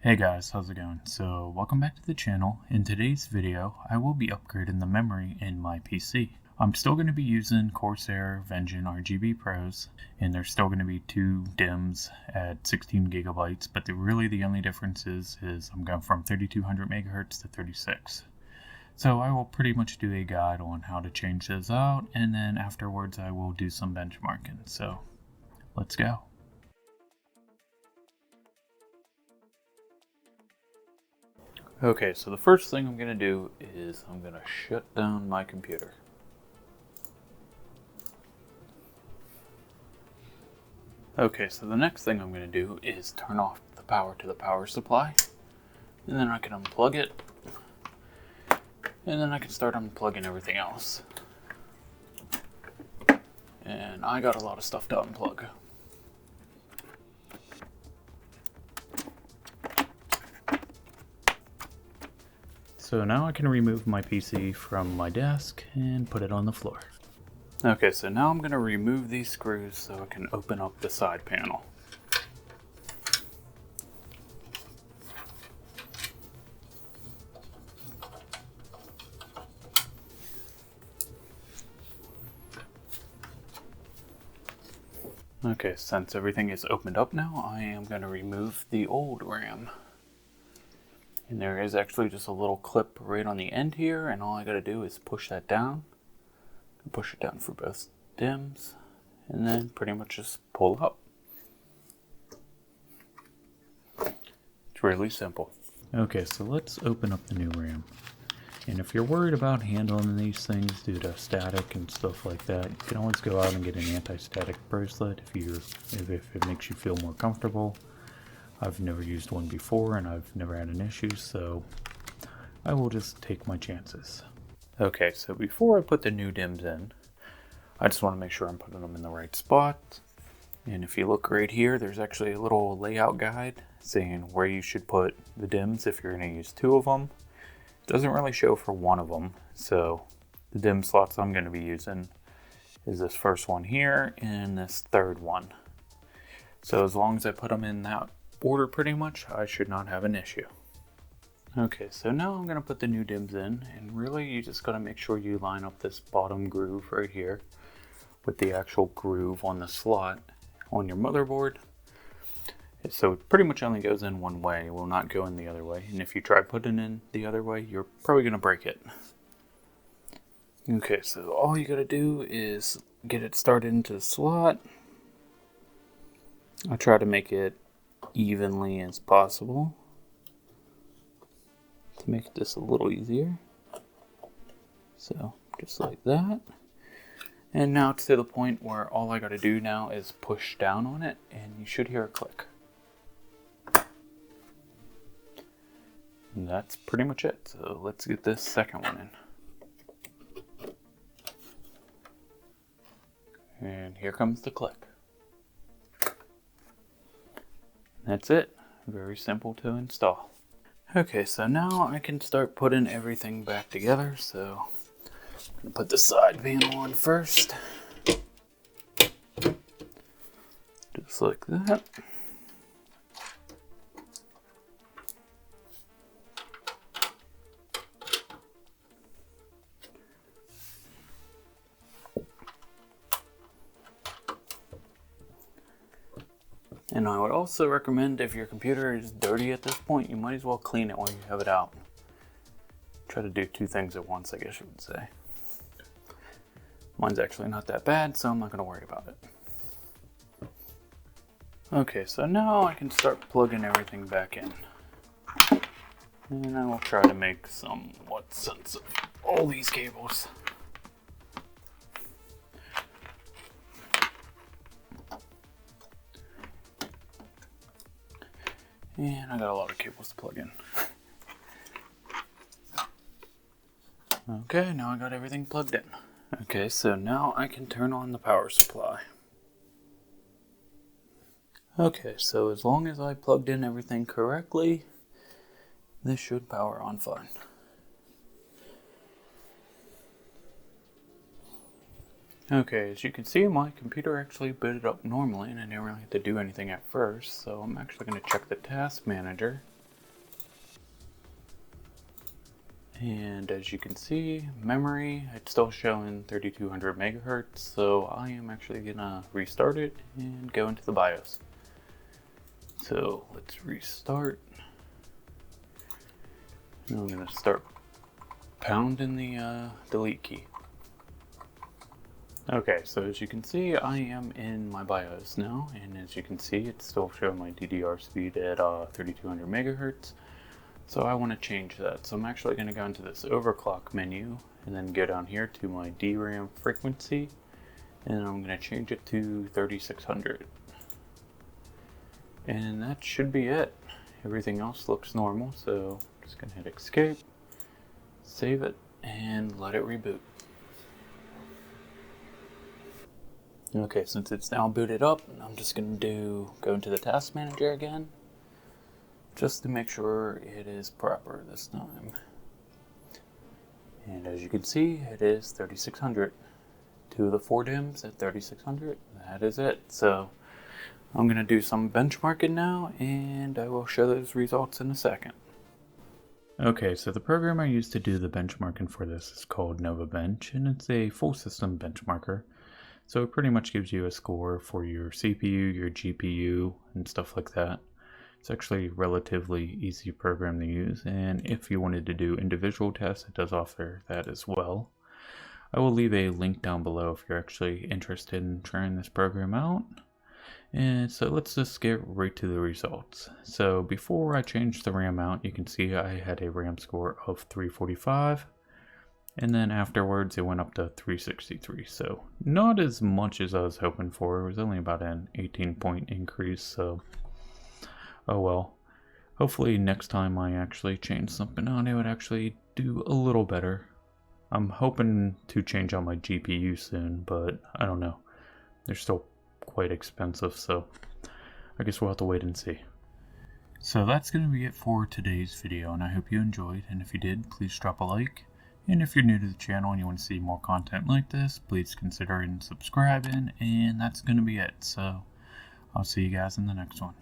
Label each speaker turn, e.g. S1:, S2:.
S1: Hey guys, how's it going? So welcome back to the channel. In today's video, I will be upgrading the memory in my PC. I'm still going to be using Corsair Vengeance RGB Pros, and there's still going to be two DIMMs at 16 gigabytes, but really the only difference is I'm going from 3200 megahertz to 36. So I will pretty much do a guide on how to change those out, and then afterwards I will do some benchmarking. So let's go. Okay, so the first thing I'm going to do is I'm going to shut down my computer. Okay, so the next thing I'm going to do is turn off the power to the power supply. And then I can unplug it. And then I can start unplugging everything else. And I got a lot of stuff to unplug. So now I can remove my PC from my desk and put it on the floor. Okay, so now I'm going to remove these screws so I can open up the side panel. Okay, since everything is opened up now, I am going to remove the old RAM. And there is actually just a little clip right on the end here, and all I gotta do is push that down. Push it down for both DIMMs, and then pretty much just pull up. It's really simple. Okay, so let's open up the new RAM. And if you're worried about handling these things due to static and stuff like that, you can always go out and get an anti-static bracelet if it makes you feel more comfortable. I've never used one before and I've never had an issue, so I will just take my chances. Okay, so before I put the new DIMMs in, I just want to make sure I'm putting them in the right spot. And if you look right here, there's actually a little layout guide saying where you should put the DIMMs if you're going to use two of them. It doesn't really show for one of them, so the DIMM slots I'm going to be using is this first one here and this third one. So as long as I put them in that order pretty much, I should not have an issue. Okay, so now I'm going to put the new DIMMs in, and really you just got to make sure you line up this bottom groove right here with the actual groove on the slot on your motherboard. So it pretty much only goes in one way, it will not go in the other way, and if you try putting it in the other way, you're probably going to break it. Okay, so all you got to do is get it started into the slot. I'll try to make it evenly as possible to make this a little easier. So just like that. And now it's to the point where all I got to do now is push down on it and you should hear a click. And that's pretty much it. So let's get this second one in. And here comes the click. That's it. Very simple to install. Okay, so now I can start putting everything back together. So I'm gonna put the side panel on first. Just like that. And I would also recommend, if your computer is dirty at this point, you might as well clean it while you have it out. Try to do two things at once, I guess you would say. Mine's actually not that bad, so I'm not going to worry about it. Okay, so now I can start plugging everything back in. And I will try to make somewhat sense of all these cables. And I got a lot of cables to plug in. Okay, now I got everything plugged in. Okay, so now I can turn on the power supply. Okay, so as long as I plugged in everything correctly, this should power on fine. Okay, as you can see, my computer actually booted up normally and I didn't really have to do anything at first, so I'm actually going to check the task manager And as you can see, memory, it's still showing 3200 megahertz, so I am actually gonna restart it and go into the BIOS. So let's restart. And I'm gonna start pounding the delete key. Okay, so as you can see, I am in my BIOS now, and as you can see, it's still showing my DDR speed at 3200 megahertz. So I want to change that. So I'm actually going to go into this overclock menu and then go down here to my DRAM frequency, and I'm going to change it to 3600. And that should be it. Everything else looks normal, so I'm just going to hit escape, save it, and let it reboot. Okay, since it's now booted up, I'm just going to go into the task manager again, just to make sure it is proper this time. And as you can see, it is 3600. 2 of the 4 DIMMs at 3600. That is it. So I'm going to do some benchmarking now, and I will show those results in a second. Okay, so the program I used to do the benchmarking for this is called NovaBench, and it's a full system benchmarker. So it pretty much gives you a score for your CPU, your GPU, and stuff like that. It's actually a relatively easy program to use, and if you wanted to do individual tests, it does offer that as well. I will leave a link down below if you're actually interested in trying this program out. And so let's just get right to the results. So before I changed the RAM out, you can see I had a RAM score of 345. And then afterwards it went up to 363, so not as much as I was hoping for. It was only about an 18-point increase, so oh well. Hopefully next time I actually change something out, it would actually do a little better. I'm hoping to change out my GPU soon, but I don't know. They're still quite expensive, so I guess we'll have to wait and see. So that's going to be it for today's video, and I hope you enjoyed, and if you did, please drop a like. And if you're new to the channel and you want to see more content like this, please consider subscribing, and that's going to be it. So I'll see you guys in the next one.